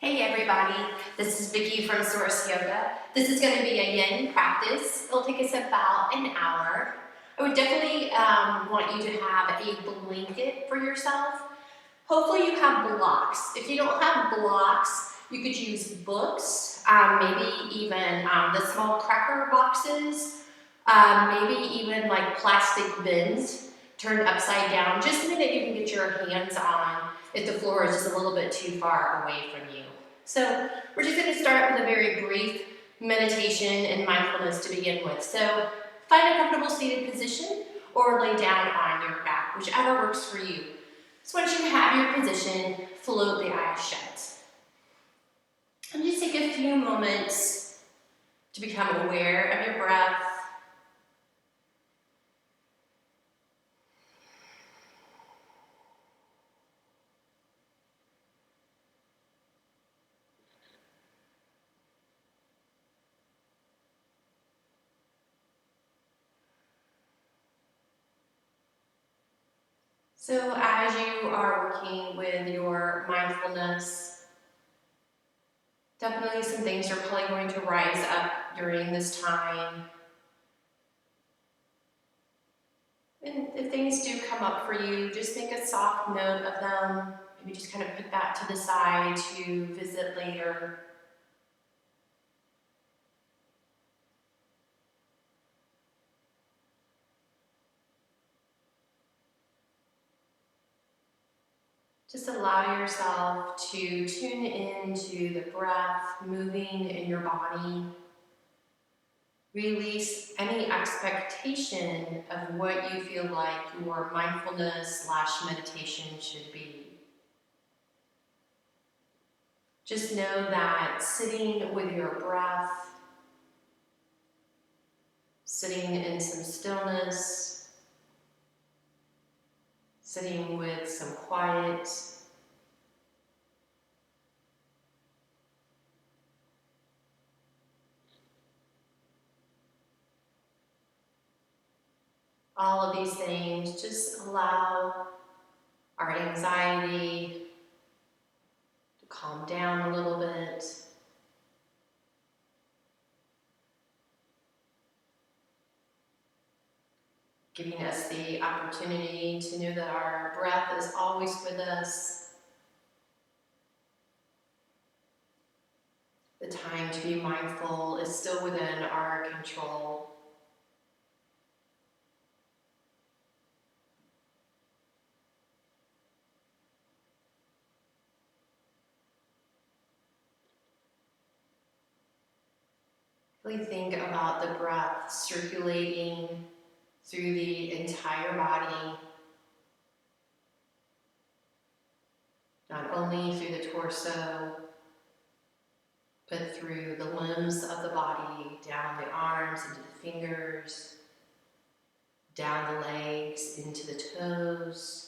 Hey everybody, this is Vickie from Source Yoga. This is going to be a yin practice. It'll take us about an hour. I would definitely want you to have a blanket for yourself. Hopefully you have blocks. If you don't have blocks, you could use books, maybe even the small cracker boxes, maybe even like plastic bins turned upside down, just something that you can get your hands on if the floor is just a little bit too far away from you. So we're just going to start with a very brief meditation and mindfulness to begin with. So find a comfortable seated position or lay down on your back, whichever works for you. So once you have your position, float the eyes shut. And just take a few moments to become aware of your breath. So as you are working with your mindfulness, definitely some things are probably going to rise up during this time. And if things do come up for you, just make a soft note of them. Maybe just kind of put that to the side to visit later. Just allow yourself to tune into the breath moving in your body. Release any expectation of what you feel like your mindfulness/meditation should be. Just know that sitting with your breath, sitting in some stillness, sitting with some quiet, all of these things just allow our anxiety to calm down a little bit. Giving us the opportunity to know that our breath is always with us. The time to be mindful is still within our control. Really think about the breath circulating through the entire body, not only through the torso, but through the limbs of the body, down the arms into the fingers, down the legs into the toes.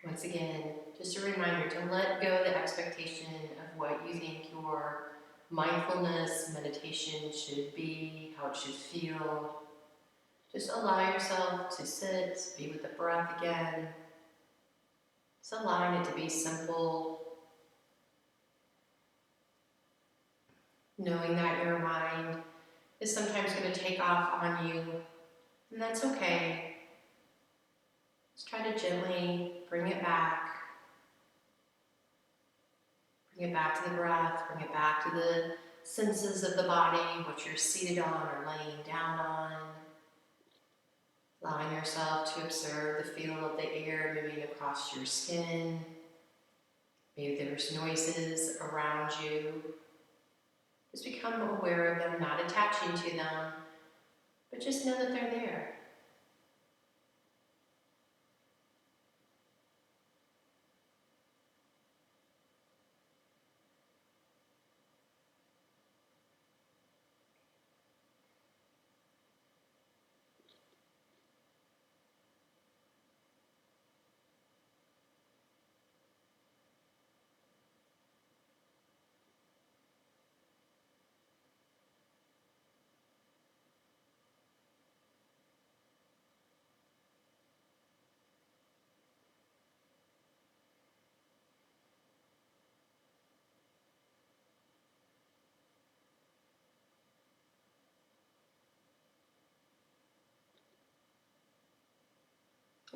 Once again, just a reminder to let go the expectation of what you think your mindfulness meditation should be, how it should feel. Just allow yourself to sit, be with the breath again. Just allowing it to be simple. Knowing that your mind is sometimes going to take off on you, and that's okay. Just try to gently bring it back. Bring it back to the breath, bring it back to the senses of the body, what you're seated on or laying down on. Allowing yourself to observe the feel of the air moving across your skin. Maybe there's noises around you. Just become aware of them, not attaching to them, but just know that they're there.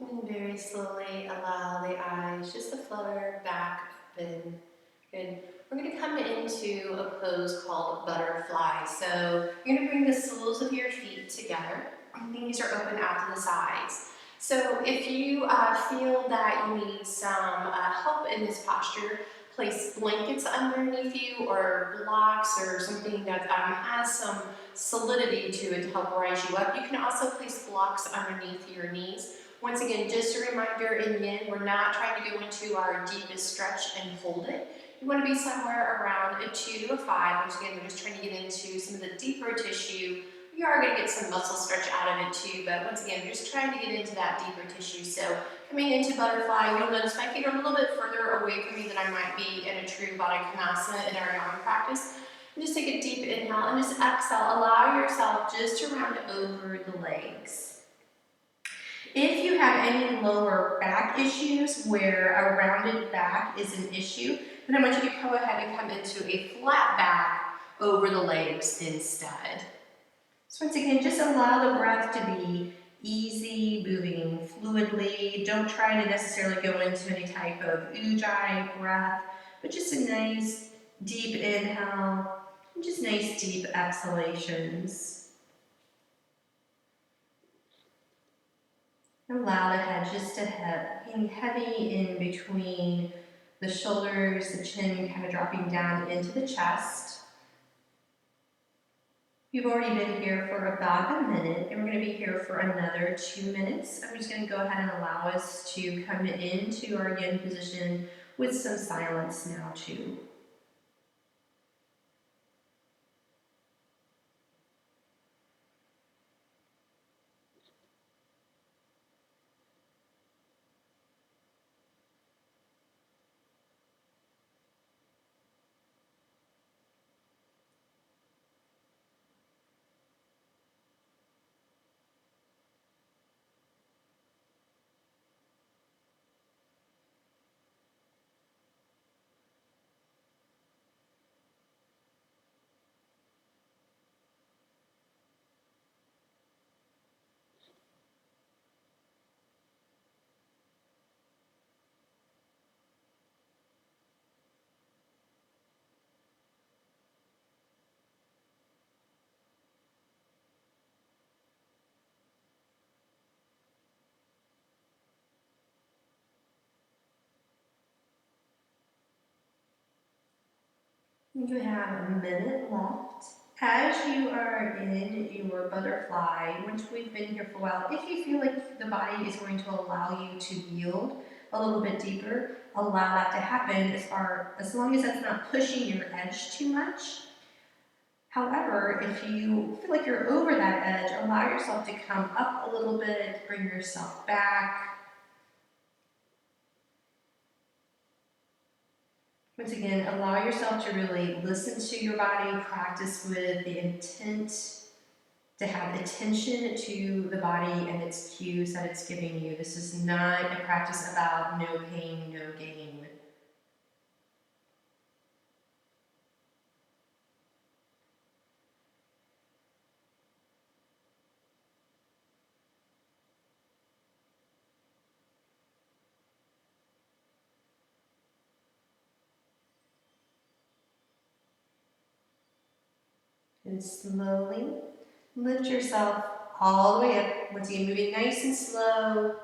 And very slowly allow the eyes just to flutter back open. Good. We're going to come into a pose called butterfly. So you're going to bring the soles of your feet together. Knees are open out to the sides. So if you feel that you need some help in this posture, place blankets underneath you or blocks or something that has some solidity to it to help rise you up. You can also place blocks underneath your knees. Once again, just a reminder, in yin, we're not trying to go into our deepest stretch and hold it. You want to be somewhere around a 2 to a 5, which again, we're just trying to get into some of the deeper tissue. You are going to get some muscle stretch out of it too, but once again, we're just trying to get into that deeper tissue. So coming into butterfly, you'll notice my feet are a little bit further away from me than I might be in a true Baddha Konasana in our yoga practice. And just take a deep inhale and just exhale. Allow yourself just to round over the legs. If you have any lower back issues where a rounded back is an issue, then I want you to go ahead and come into a flat back over the legs instead. So once again, just allow the breath to be easy, moving fluidly. Don't try to necessarily go into any type of ujjayi breath, but just a nice deep inhale and just nice deep exhalations. Allow the head just to hang heavy in between the shoulders, the chin kind of dropping down into the chest. You've already been here for about a minute, and we're going to be here for another 2 minutes. I'm just going to go ahead and allow us to come into our yin position with some silence now too. You have a minute left. As you are in your butterfly, once we've been here for a while, if you feel like the body is going to allow you to yield a little bit deeper, allow that to happen as long as that's not pushing your edge too much. However, if you feel like you're over that edge, allow yourself to come up a little bit, bring yourself back. Once again, allow yourself to really listen to your body, practice with the intent to have attention to the body and its cues that it's giving you. This is not a practice about no pain, no gain. And slowly lift yourself all the way up. Once again, moving nice and slow,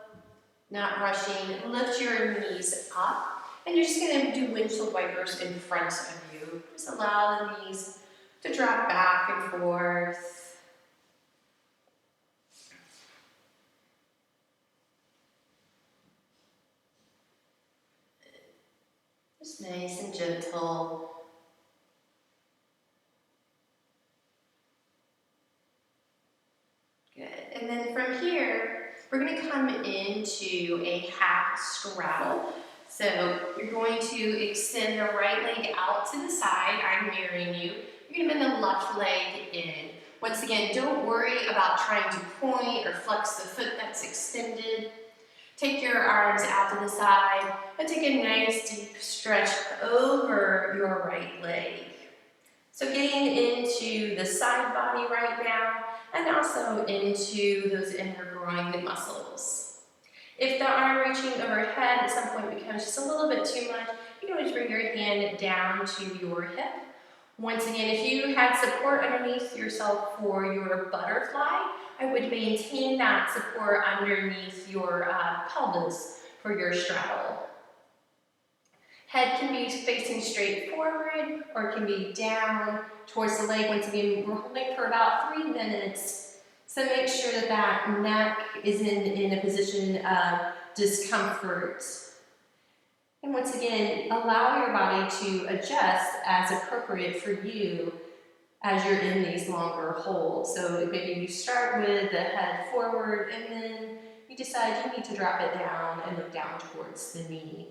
not rushing. Lift your knees up, and you're just going to do windshield wipers in front of you. Just allow the knees to drop back and forth. Just nice and gentle. Good. And then from here, we're going to come into a half straddle. So you're going to extend the right leg out to the side. I'm mirroring you. You're going to bend the left leg in. Once again, don't worry about trying to point or flex the foot that's extended. Take your arms out to the side and take a nice deep stretch over your right leg. So getting into the side body right now, and also into those inner groin muscles. If the arm reaching overhead at some point becomes just a little bit too much, you can always bring your hand down to your hip. Once again, if you had support underneath yourself for your butterfly, I would maintain that support underneath your pelvis for your straddle. Head can be facing straight forward or it can be down towards the leg. Once again, we're holding for about 3 minutes. So make sure that that neck is in a position of discomfort. And once again, allow your body to adjust as appropriate for you as you're in these longer holds. So maybe you start with the head forward and then you decide you need to drop it down and look down towards the knee.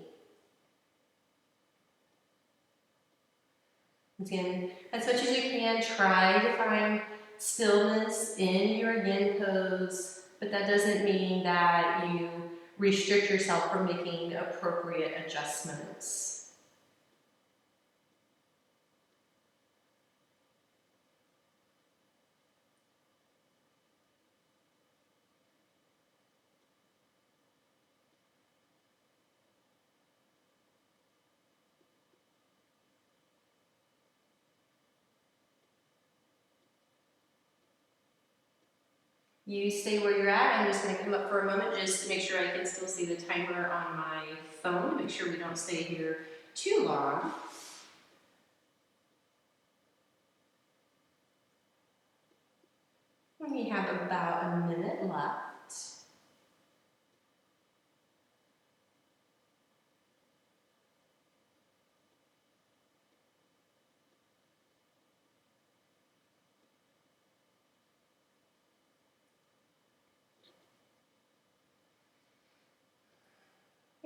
Again, as much as you can, try to find stillness in your yin pose, but that doesn't mean that you restrict yourself from making appropriate adjustments. You stay where you're at. I'm just going to come up for a moment just to make sure I can still see the timer on my phone, make sure we don't stay here too long. We have about a minute left.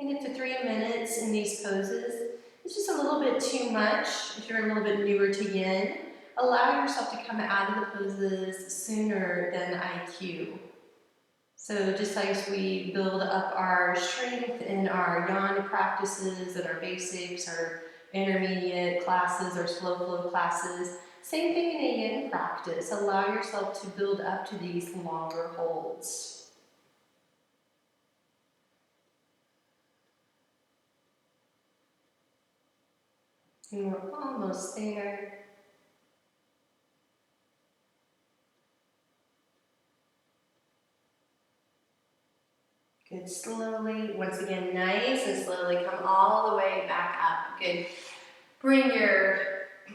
And if the 3 minutes in these poses is just a little bit too much, if you're a little bit newer to yin, allow yourself to come out of the poses sooner than IQ. So just like we build up our strength in our yan practices and our basics, our intermediate classes, our slow flow classes, same thing in a yin practice. Allow yourself to build up to these longer holds. And we're almost there. Good, slowly, once again, nice and slowly come all the way back up. Good. Bring your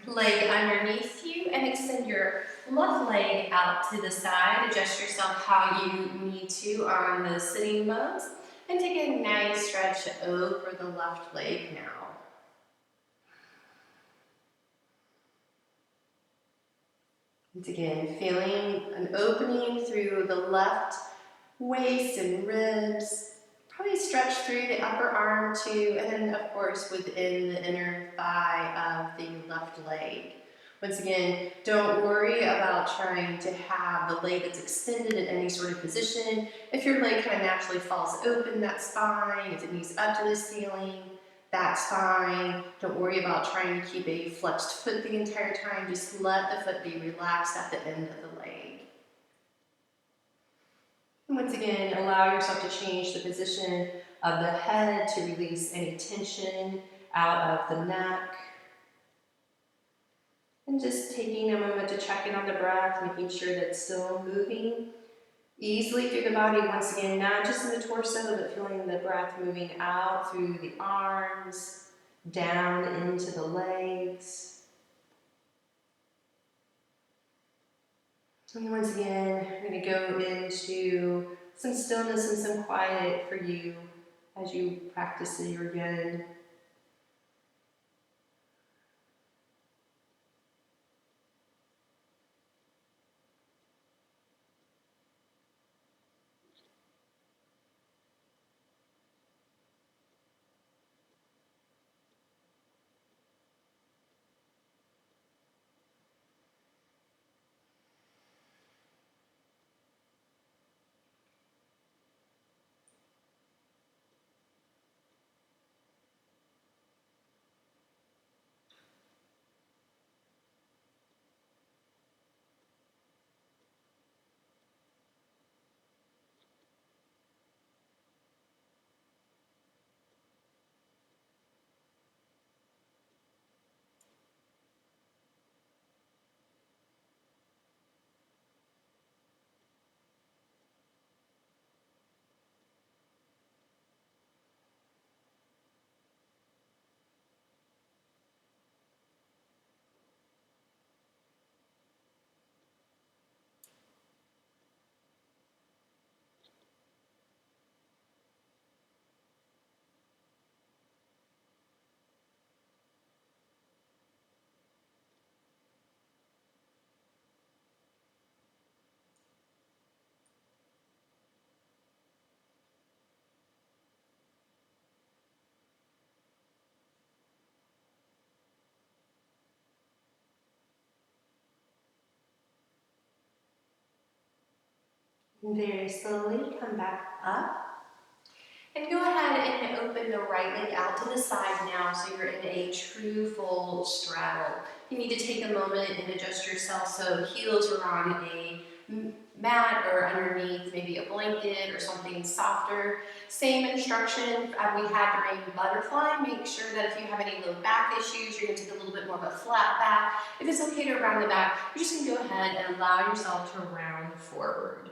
leg underneath you and extend your left leg out to the side. Adjust yourself how you need to on the sitting bones. And take a nice stretch over the left leg now. Once again, feeling an opening through the left waist and ribs. Probably stretch through the upper arm too, and then of course within the inner thigh of the left leg. Once again, don't worry about trying to have the leg that's extended in any sort of position. If your leg kind of naturally falls open, that's fine. If it moves up to the ceiling, that's fine. Don't worry about trying to keep a flexed foot the entire time. Just let the foot be relaxed at the end of the leg. And once again, allow yourself to change the position of the head to release any tension out of the neck. And just taking a moment to check in on the breath, making sure that it's still moving easily through the body. Once again, not just in the torso, but feeling the breath moving out through the arms, down into the legs. And once again, I'm going to go into some stillness and some quiet for you as you practice your yin. And very slowly come back up. And go ahead and open the right leg out to the side now so you're in a true full straddle. You need to take a moment and adjust yourself so heels are on a mat or underneath maybe a blanket or something softer. Same instruction we had during butterfly. Make sure that if you have any low back issues, you're going to take a little bit more of a flat back. If it's okay to round the back, you're just going to go ahead and allow yourself to round forward.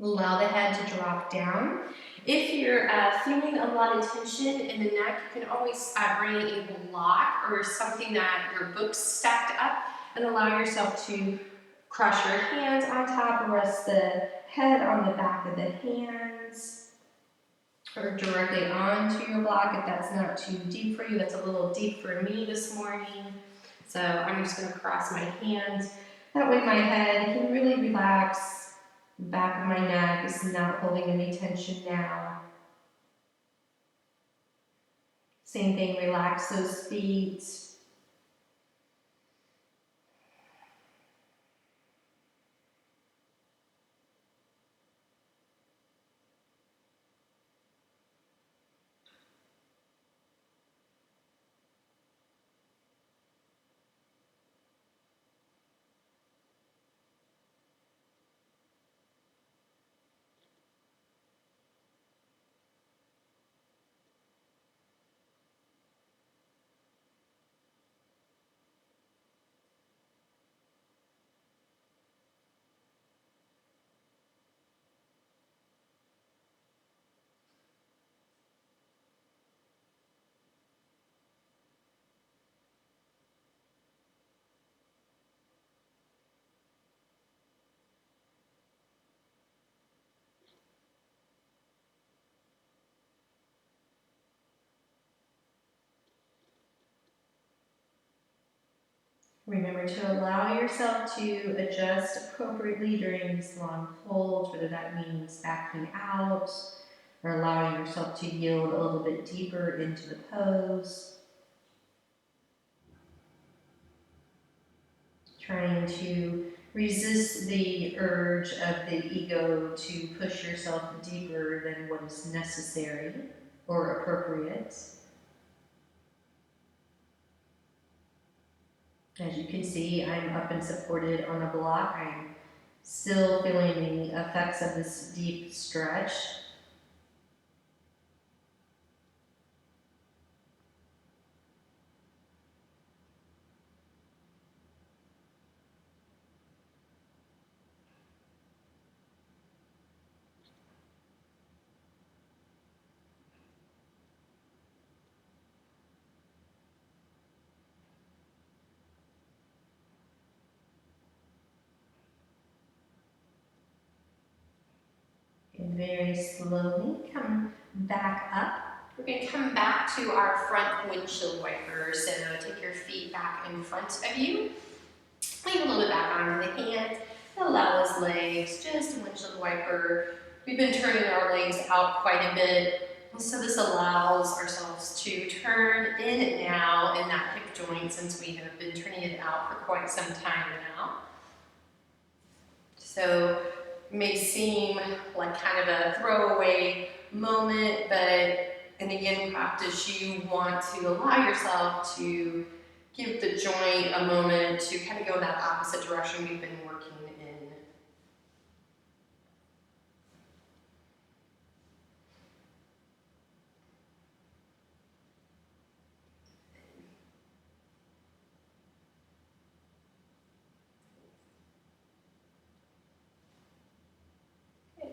Allow the head to drop down. If you're feeling a lot of tension in the neck, you can always bring a block or something that your book's stacked up and allow yourself to cross your hands on top, rest the head on the back of the hands or directly onto your block if that's not too deep for you. That's a little deep for me this morning. So I'm just going to cross my hands. That way my head can really relax. The back of my neck is not holding any tension now. Same thing, relax those feet. Remember to allow yourself to adjust appropriately during these long holds, whether that means backing out or allowing yourself to yield a little bit deeper into the pose. Trying to resist the urge of the ego to push yourself deeper than what is necessary or appropriate. As you can see, I'm up and supported on a block. I'm still feeling the effects of this deep stretch. And very slowly come back up. We're going to come back to our front windshield wiper. So take your feet back in front of you. Lean a little bit back onto the hand. Allow those legs, just a windshield wiper. We've been turning our legs out quite a bit. So this allows ourselves to turn in and now in that hip joint since we have been turning it out for quite some time now. So it may seem like kind of a throwaway moment, but in the yin practice, you want to allow yourself to give the joint a moment to kind of go in that opposite direction we've been working in.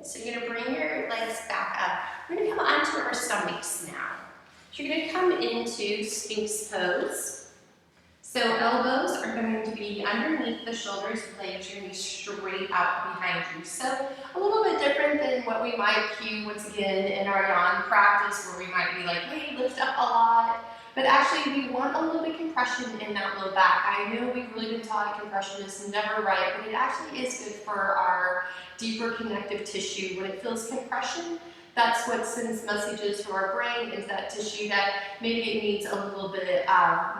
So you're going to bring your legs back up. We're going to come onto our stomachs now. So you're going to come into Sphinx pose. So elbows are going to be underneath the shoulders, legs are going to be straight out behind you. So a little bit different than what we might cue once again in our yawn practice where we might be like, hey, lift up a lot. But actually we want a little bit of compression in that low back. I know we've really been taught compression is never right, but it actually is good for our deeper connective tissue. When it feels compression, that's what sends messages from our brain into that tissue that maybe it needs a little bit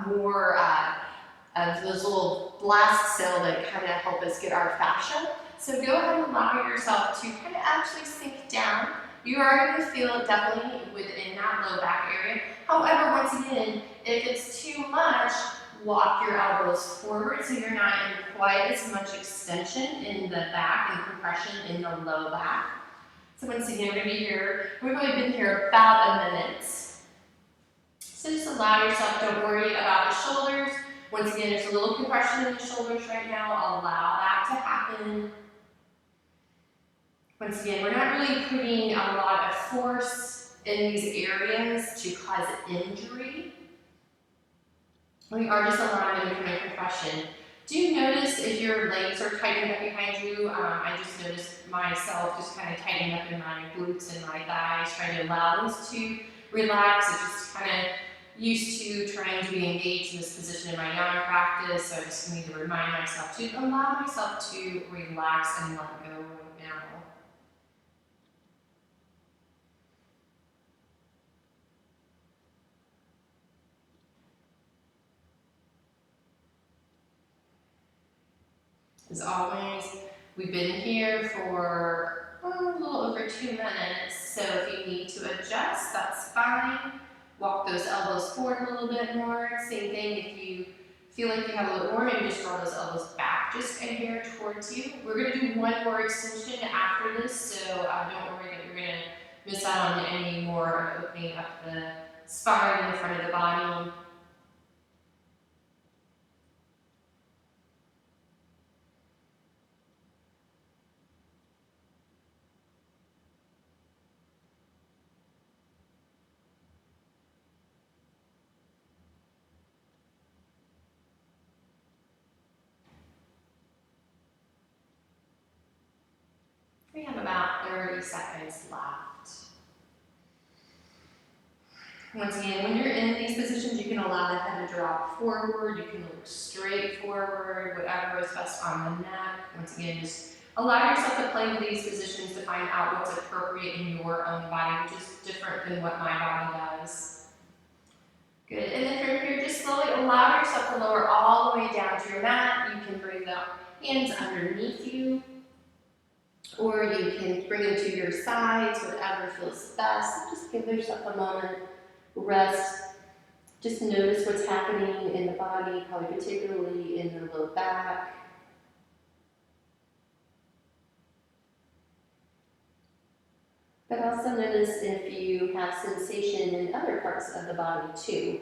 more of those little blast cells that kind of help us get our fascia So go ahead and allow yourself to kind of actually sink down. You are going to feel it definitely within that low back area. However, once again, if it's too much, walk your elbows forward so you're not in quite as much extension in the back and compression in the low back. So once again, we're going to be here. We've only been here about a minute. So just allow yourself, don't worry about the shoulders. Once again, there's a little compression in the shoulders right now. Allow that to happen. Once again, we're not really putting a lot of force in these areas to cause injury. We are just allowing them to come in compression. Do notice if your legs are tightened up behind you. I just noticed myself just kind of tightening up in my glutes and my thighs, trying to allow those to relax. It's just kind of used to trying to be engaged in this position in my non-practice, so I just need to remind myself to allow myself to relax and let go right now. As always, we've been here for a little over 2 minutes, so if you need to adjust, that's fine. Walk those elbows forward a little bit more. Same thing if you feel like you have a little more, maybe just draw those elbows back just a hair towards you. We're going to do one more extension after this, so don't worry that you're going to miss out on any more opening up the spine in the front of the body. We have about 30 seconds left. Once again, when you're in these positions, you can allow the head to drop forward, you can look straight forward, whatever is best on the neck. Once again, just allow yourself to play with these positions to find out what's appropriate in your own body, which is different than what my body does. Good, and then from here, just slowly allow yourself to lower all the way down to your mat. You can bring the hands underneath you, or you can bring them to your sides, whatever feels best. Just give yourself a moment, rest. Just notice what's happening in the body, probably particularly in the low back. But also notice if you have sensation in other parts of the body too.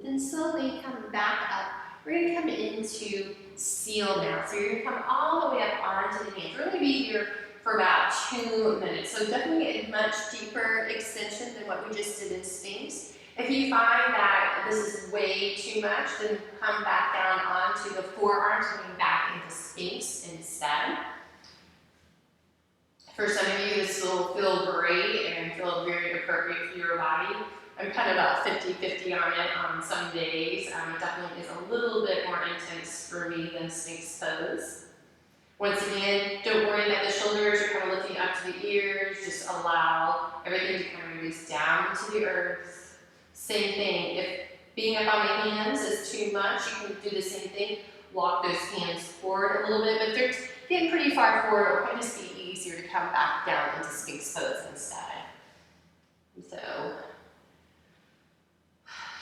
Then slowly come back up. We're going to come into seal now. So you're going to come all the way up onto the hands. We're going to be here for about 2 minutes. So definitely a much deeper extension than what we just did in Sphinx. If you find that this is way too much, then come back down onto the forearms, coming back into Sphinx instead. For some of you, this will feel great and feel very appropriate for your body. I'm kind of about 50-50 on it on some days. It definitely is a little bit more intense for me than Sphinx pose. Once again, don't worry that the shoulders are kind of lifting up to the ears. Just allow everything to kind of release down to the earth. Same thing. If being up on the hands is too much, you can do the same thing. Walk those hands forward a little bit. But if they're getting pretty far forward, it'll probably just be easier to come back down into Sphinx pose instead. So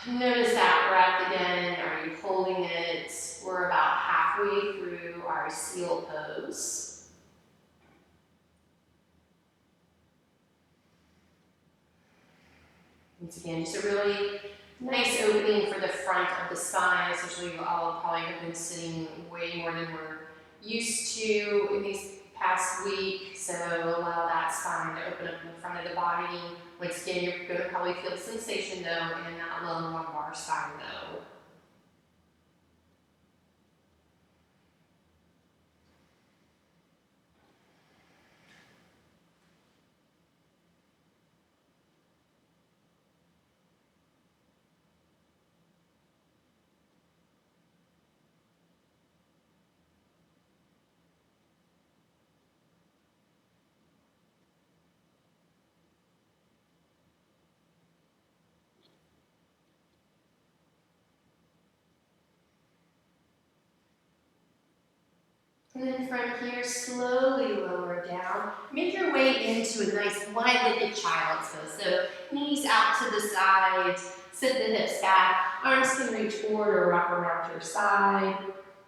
notice that breath again. Are you holding it? We're about halfway through our seal pose. Once again, just a really nice opening for the front of the spine, especially you all probably have been sitting way more than we're used to in these past week, so allow that spine to open up in the front of the body. Once again, you're going to probably feel sensation though in that lower lumbar spine though. And then from here, slowly lower down. Make your way into a nice wide-legged child's pose. So knees out to the side, sit the hips back. Arms can reach forward or wrap around your side.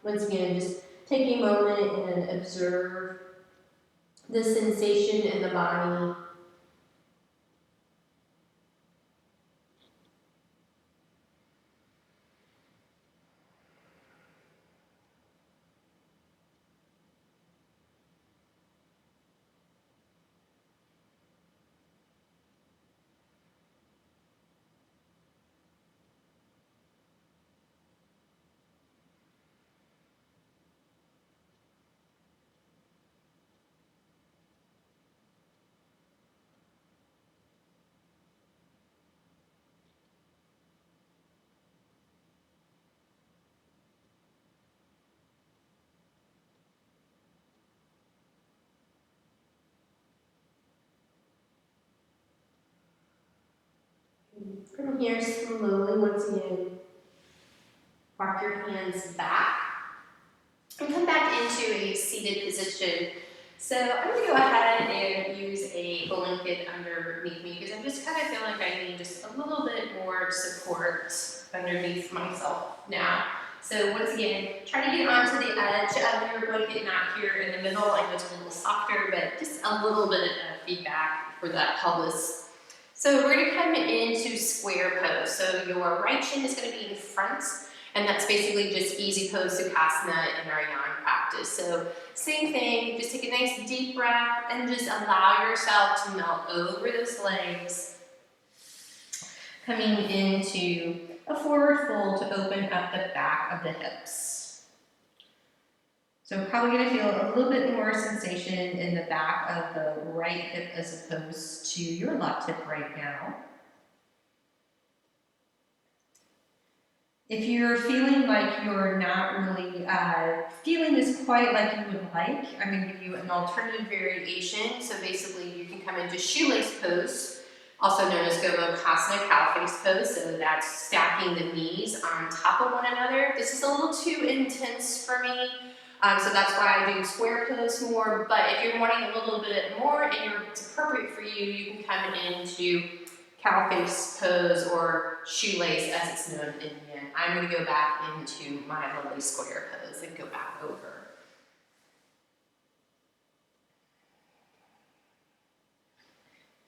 Once again, just take a moment and observe the sensation in the body. From here, slowly, once again, walk your hands back and come back into a seated position. So I'm going to go ahead and use a blanket underneath me because I'm just kind of feeling like I need just a little bit more support underneath myself now. So once again, try to get onto the edge of your blanket, not here in the middle. I know it's a little softer, but just a little bit of feedback for that pelvis. So we're going to come into square pose. So your right shin is going to be in front, and that's basically just easy pose Sukhasana in our yang practice. So same thing, just take a nice deep breath and just allow yourself to melt over those legs. Coming into a forward fold to open up the back of the hips. So probably going to feel a little bit more sensation in the back of the right hip as opposed to your left hip right now. If you're feeling like you're not really feeling this quite like you would like, I'm going to give you an alternative variation. So basically you can come into shoelace pose, also known as Gomukasana, cow face pose. So that's stacking the knees on top of one another. This is a little too intense for me. So that's why I do square pose more. But if you're wanting a little bit more and it's appropriate for you, you can come into cow face pose or shoelace as it's known in Yin. I'm going to go back into my lovely square pose and go back over.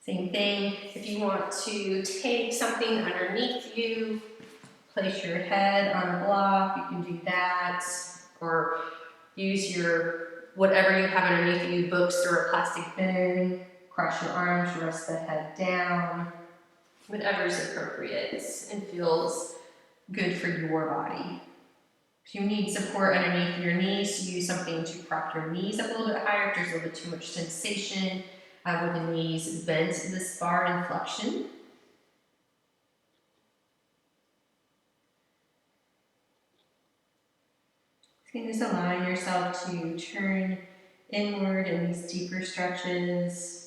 Same thing, if you want to take something underneath you, place your head on a block, you can do that, or use your whatever you have underneath you, books or a plastic bin, cross your arms, rest the head down. Whatever is appropriate and feels good for your body. If you need support underneath your knees, use something to prop your knees up a little bit higher if there's a little bit too much sensation with the knees bent this far in flexion. So just allowing yourself to turn inward in these deeper stretches.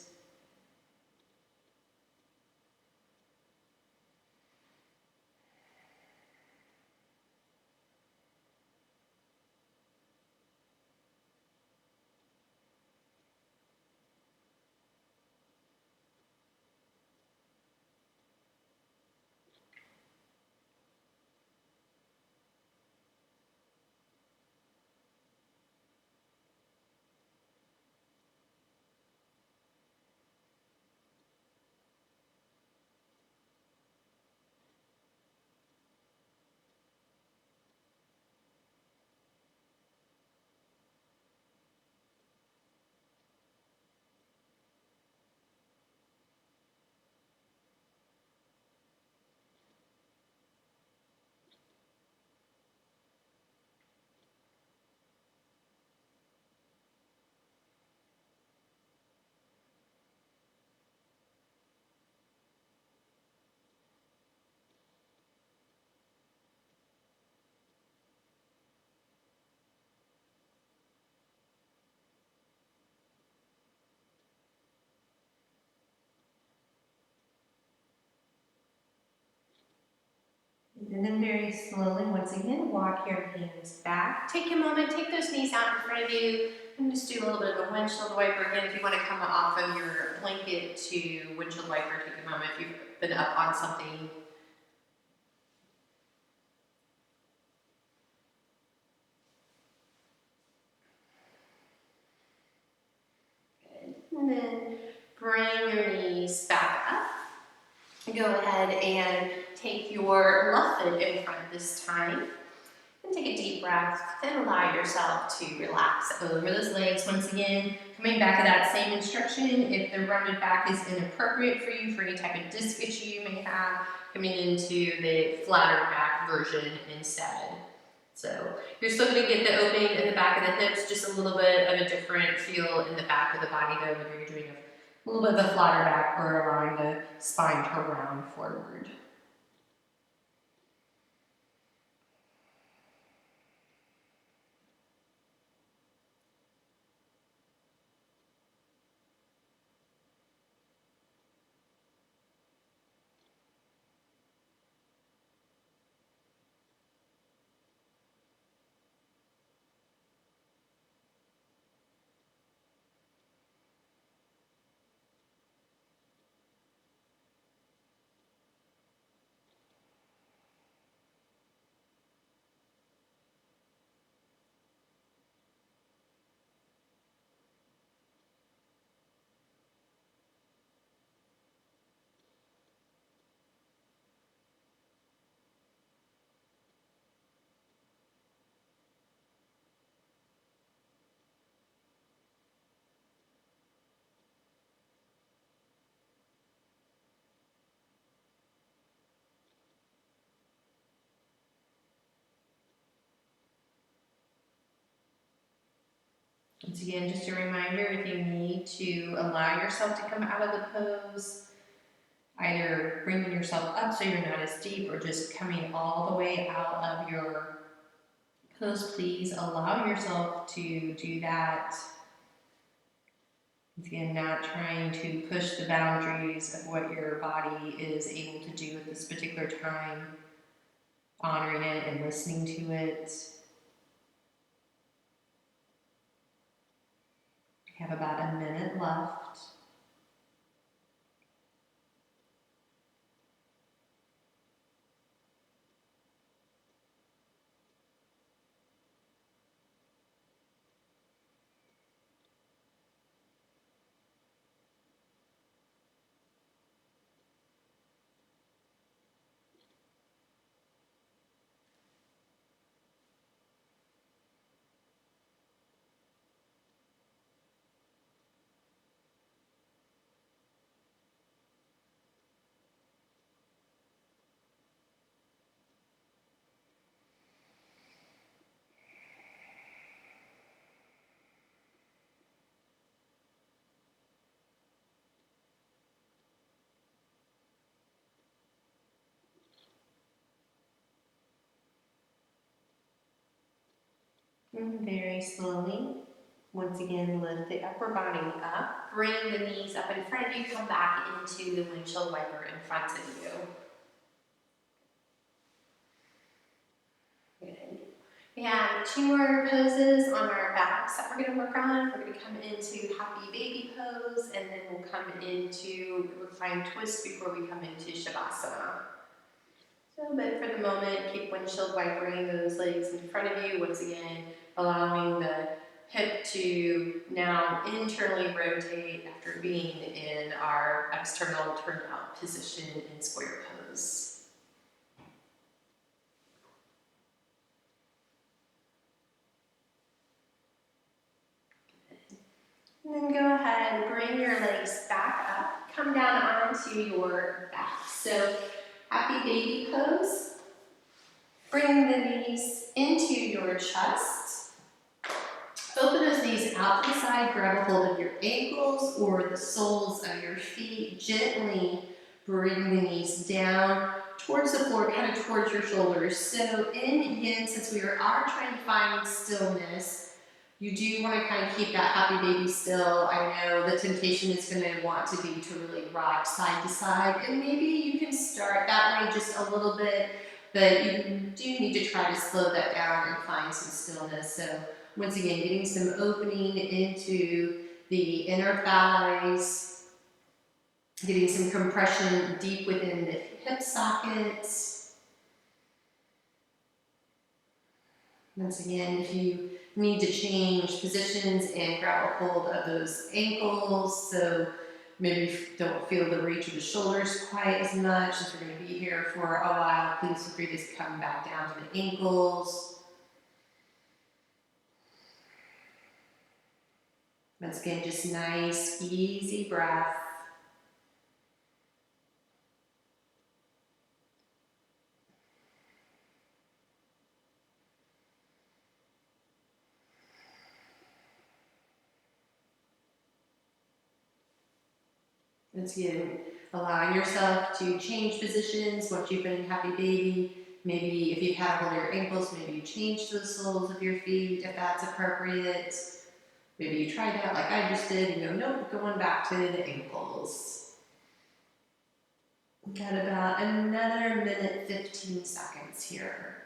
And then very slowly, once again, walk your hands back. Take a moment, take those knees out in front of you, and just do a little bit of a windshield wiper. Again, if you want to come off of your blanket to windshield wiper, take a moment if you've been up on something. Good. And then bring your knees back up. Go ahead and take your left foot in front this time. And take a deep breath and allow yourself to relax over those legs. Once again, coming back to that same instruction, if the rounded back is inappropriate for you, for any type of disc issue you may have, coming into the flatter back version instead. So you're still going to get the opening in the back of the hips, just a little bit of a different feel in the back of the body though, whether you're doing a little bit of a flatter back or allowing the spine to round forward. Once again, just a reminder, if you need to allow yourself to come out of the pose, either bringing yourself up so you're not as deep or just coming all the way out of your pose, please allow yourself to do that. Once again, not trying to push the boundaries of what your body is able to do at this particular time, honoring it and listening to it. We have about a minute left. And very slowly, once again, lift the upper body up. Bring the knees up in front of you. Come back into the windshield wiper in front of you. Good. We have 2 more poses on our backs that we're going to work on. We're going to come into happy baby pose, and then we'll come into reclined twist before we come into shavasana. So, but for the moment, keep windshield wipering those legs in front of you. Once again, allowing the hip to now internally rotate after being in our external turnout position in square pose. And then go ahead, bring your legs back up, come down onto your back. So, happy baby pose. Bring the knees into your chest. Open those knees out to the side, grab a hold of your ankles or the soles of your feet. Gently bring the knees down towards the floor, kind of towards your shoulders. So in yin, since we are trying to find stillness, you do want to kind of keep that happy baby still. I know the temptation is going to want to be to really rock side to side, and maybe you can start that way just a little bit but you do need to try to slow that down and find some stillness. So once again, getting some opening into the inner thighs, getting some compression deep within the hip sockets. Once again, if you need to change positions and grab a hold of those ankles, so maybe you don't feel the reach of the shoulders quite as much. Since we're going to be here for a while, please feel free to come back down to the ankles. Once again, just nice, easy breath. Once again, allowing yourself to change positions once you've been a happy baby. Maybe if you've had a hold of your ankles, maybe you change the soles of your feet if that's appropriate. Maybe you try that like I just did and go, nope, going back to the ankles. We've got about another minute, 15 seconds here.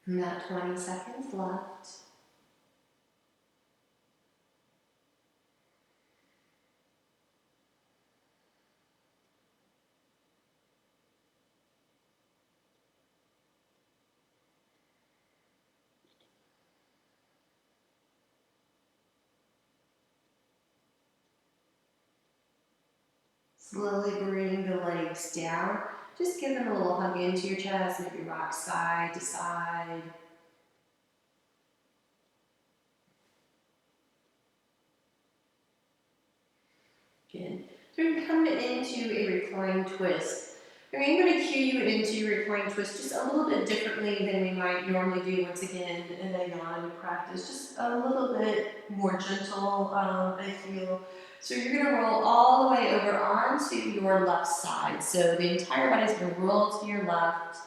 About 20 seconds left. Slowly bring the legs down. Just give them a little hug into your chest, maybe rock side to side. Good. So we're going to come into a reclined twist. I'm going to cue you into reclined twist just a little bit differently than we might normally do once again in a yawn practice. Just a little bit more gentle, I feel. So you're going to roll all the way over onto your left side. So the entire body is going to roll to your left.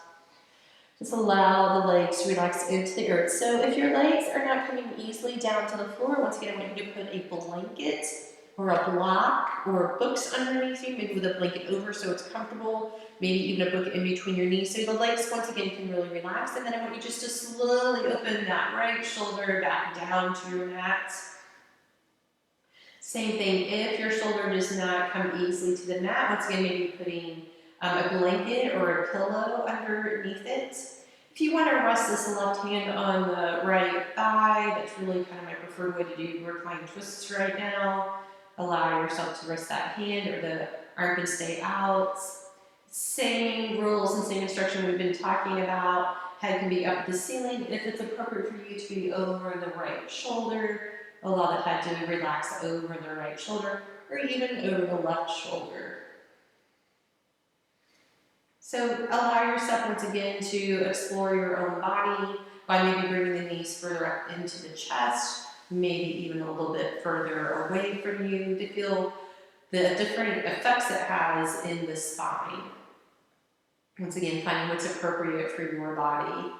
Just allow the legs to relax into the earth. So if your legs are not coming easily down to the floor, once again, I want you to put a blanket or a block or books underneath you, maybe with a blanket over so it's comfortable, maybe even a book in between your knees so the legs, once again, can really relax. And then I want you just to slowly open that right shoulder back down to your mat. Same thing, if your shoulder does not come easily to the mat, once again, maybe putting a blanket or a pillow underneath it. If you want to rest this left hand on the right thigh, that's really kind of my preferred way to do reclined twists right now. Allow yourself to rest that hand or the arm can stay out. Same rules and same instruction we've been talking about. Head can be up the ceiling. If it's appropriate for you to be over the right shoulder, allow the head to relax over the right shoulder or even over the left shoulder. So allow yourself once again to explore your own body by maybe bringing the knees further up into the chest, maybe even a little bit further away from you to feel the different effects it has in the spine. Once again, finding what's appropriate for your body.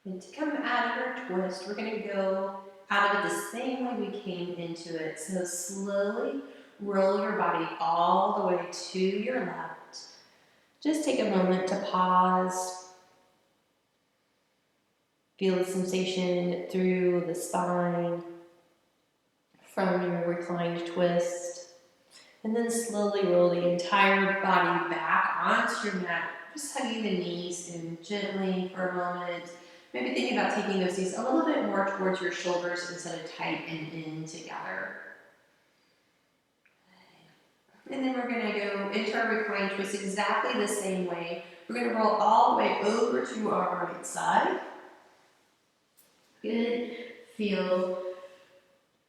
And to come out of our twist, we're going to go out of it the same way we came into it. So slowly roll your body all the way to your left. Just take a moment to pause. Feel the sensation through the spine from your reclined twist. And then slowly roll the entire body back onto your mat. Just hugging the knees in gently for a moment. Maybe thinking about taking those knees a little bit more towards your shoulders instead of tight and in together. And then we're going to go into our reclined twist exactly the same way. We're going to roll all the way over to our right side. Good. Feel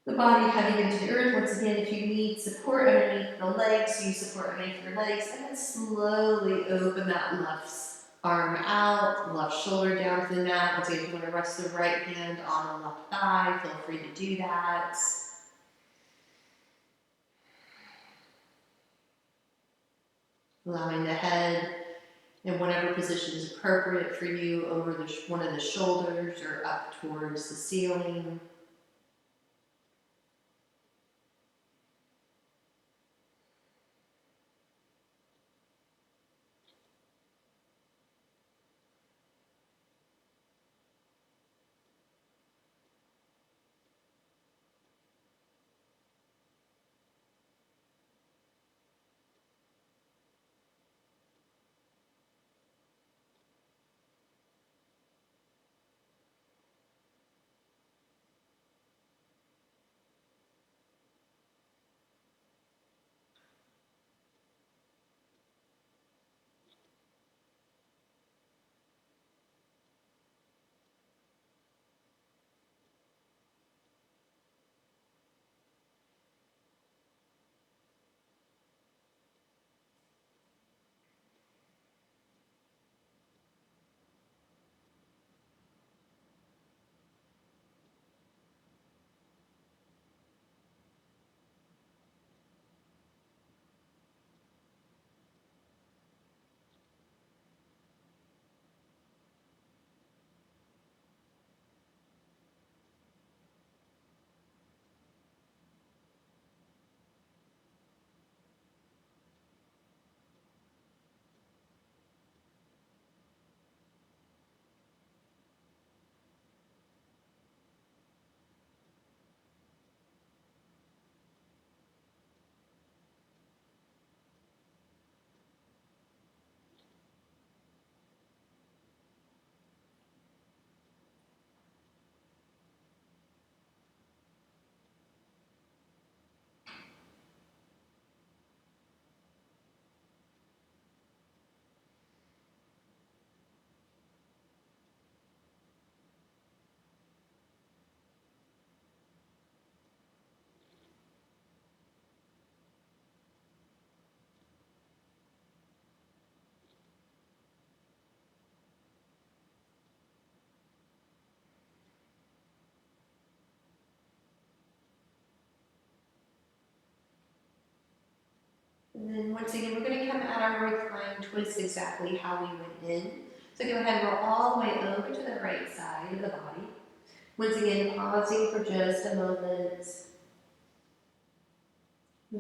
the body heading into the earth. Once again, if you need support underneath the legs, use support underneath your legs, and then slowly open that left arm out, left shoulder down to the mat. Once again, if you want to rest the right hand on the left thigh, feel free to do that. Allowing the head in whatever position is appropriate for you over one of the shoulders or up towards the ceiling. And then once again, we're going to come out of our reclined twist exactly how we went in. So go ahead and roll all the way over to the right side of the body. Once again, pausing for just a moment.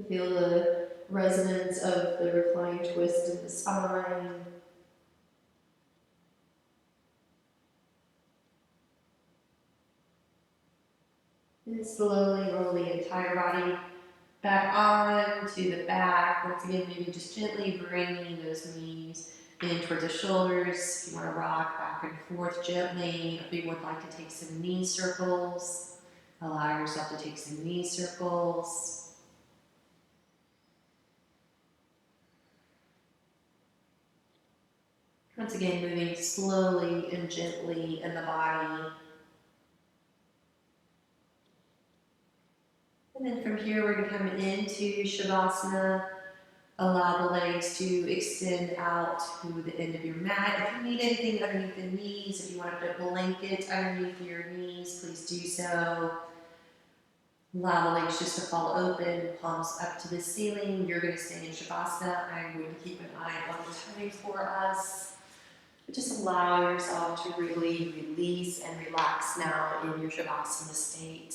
Feel the resonance of the reclined twist in the spine. And slowly roll the entire body back on to the back. Once again, maybe just gently bringing those knees in towards the shoulders. If you want to rock back and forth gently, if you would like to take some knee circles, allow yourself to take some knee circles. Once again, moving slowly and gently in the body. And then from here, we're going to come into Shavasana. Allow the legs to extend out to the end of your mat. If you need anything underneath the knees, if you want to put a blanket underneath your knees, please do so. Allow the legs just to fall open, palms up to the ceiling. You're going to stay in Shavasana. I'm going to keep an eye on the time for us. But just allow yourself to really release and relax now in your Shavasana state.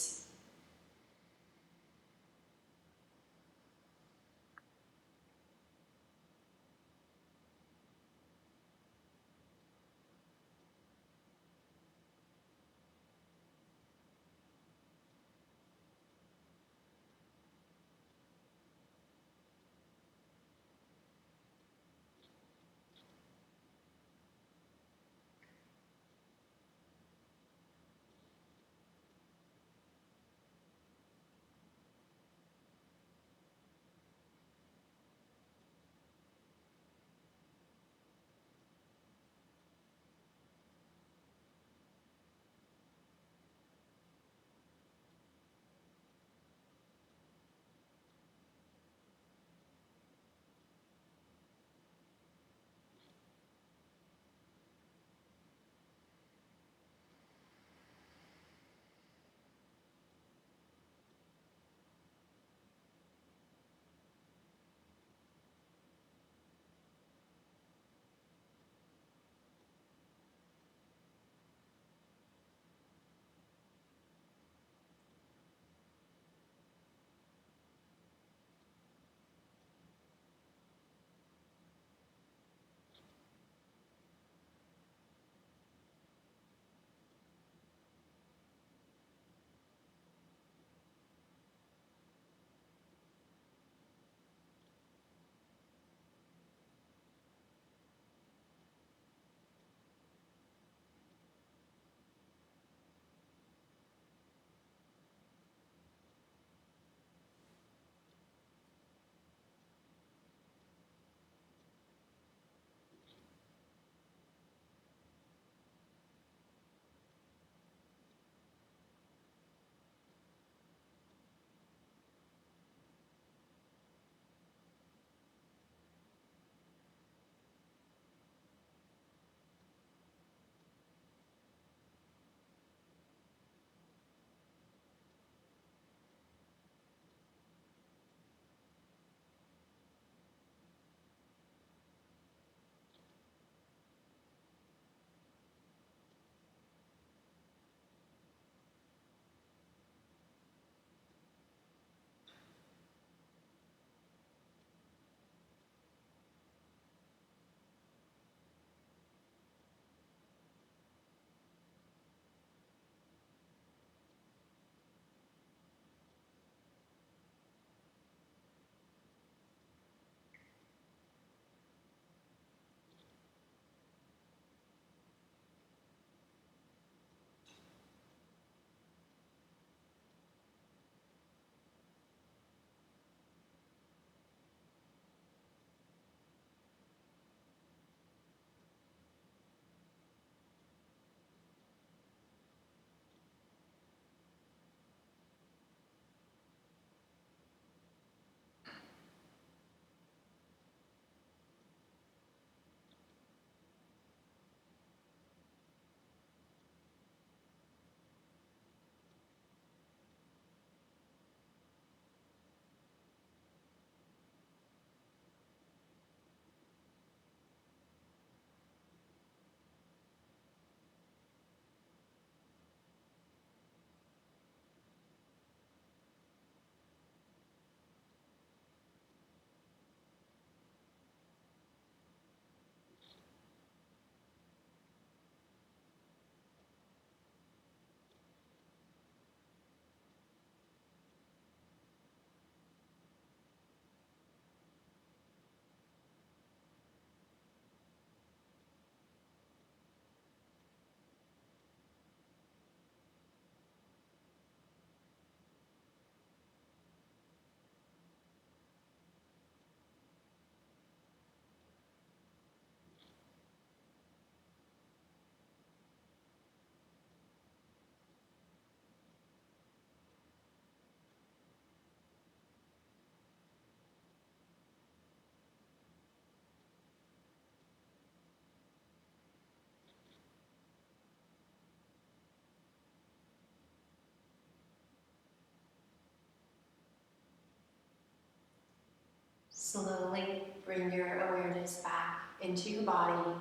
Slowly bring your awareness back into your body.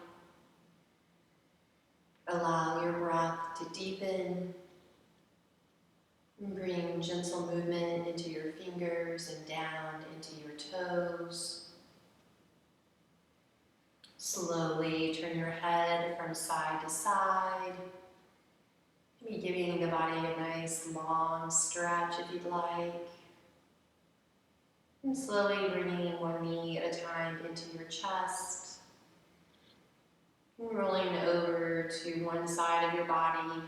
Allow your breath to deepen. And bring gentle movement into your fingers and down into your toes. Slowly turn your head from side to side. Maybe giving the body a nice long stretch if you'd like. And slowly bringing one knee at a time into your chest. And rolling over to one side of your body.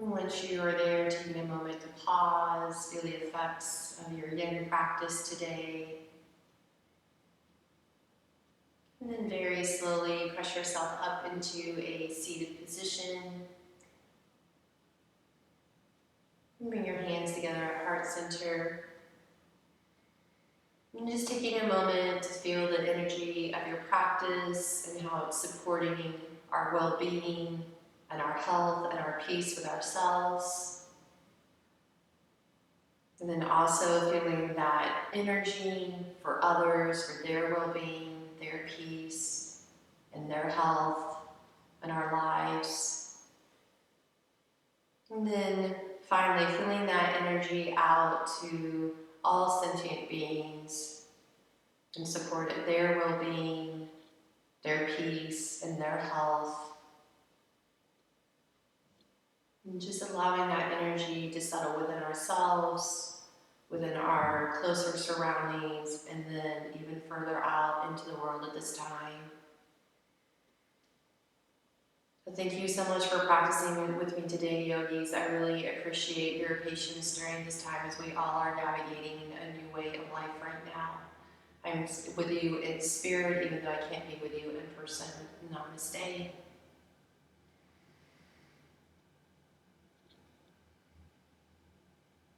And once you are there, taking a moment to pause, feel the effects of your yin practice today. And then very slowly press yourself up into a seated position. And bring your hands together at heart center. And just taking a moment to feel the energy of your practice and how it's supporting our well-being and our health and our peace with ourselves. And then also feeling that energy for others, for their well-being, their peace, and their health, and our lives. And then finally feeling that energy out to all sentient beings in support of their well-being, their peace, and their health. And just allowing that energy to settle within ourselves, within our closer surroundings, and then even further out into the world at this time. So thank you so much for practicing with me today, yogis. I really appreciate your patience during this time as we all are navigating a new way of life right now. I'm with you in spirit, even though I can't be with you in person. Namaste.